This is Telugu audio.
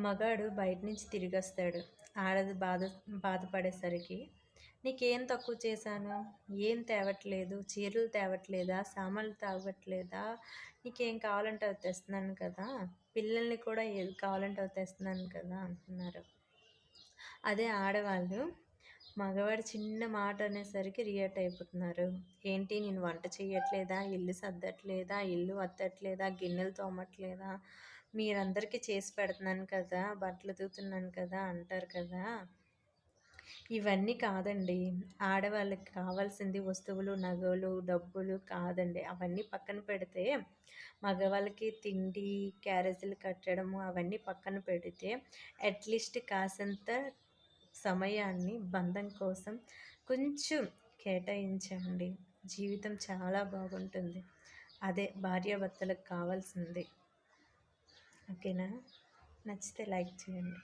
మగాడు బయట నుంచి తిరిగొస్తాడు. ఆడది బాధపడేసరికి నీకేం తక్కువ చేశాను? ఏం తేవట్లేదు? చీరలు తేవట్లేదా? సామాన్లు తేవట్లేదా? నీకేం కావాలంటే అవి తెస్తున్నాను కదా! పిల్లల్ని కూడా ఏది కావాలంటే అవి తెస్తున్నాను కదా! అంటున్నారు. అదే ఆడవాళ్ళు మగవాడు చిన్న మాట అనేసరికి రియాక్ట్ అయిపోతున్నారు. ఏంటి నేను వంట చేయట్లేదా? ఇల్లు సర్దట్లేదా? ఇల్లు అద్దట్లేదా? గిన్నెలు తోమట్లేదా? మీరందరికీ చేసి పెడుతున్నాను కదా! బట్టలు ఉతుకుతున్నాను కదా! అంటారు కదా! ఇవన్నీ కాదండి. ఆడవాళ్ళకి కావాల్సింది వస్తువులు, నగలు, డబ్బులు కాదండి. అవన్నీ పక్కన పెడితే మగవాళ్ళకి తిండి, క్యారేజీలు కట్టడము అవన్నీ పక్కన పెడితే అట్‌లీస్ట్ కాసంత సమయాన్ని బంధం కోసం కొంచెం కేటాయించండి. జీవితం చాలా బాగుంటుంది. అదే భార్యాభర్తలకు కావాల్సింది. ఓకేనా? నచ్చితే లైక్ చేయండి.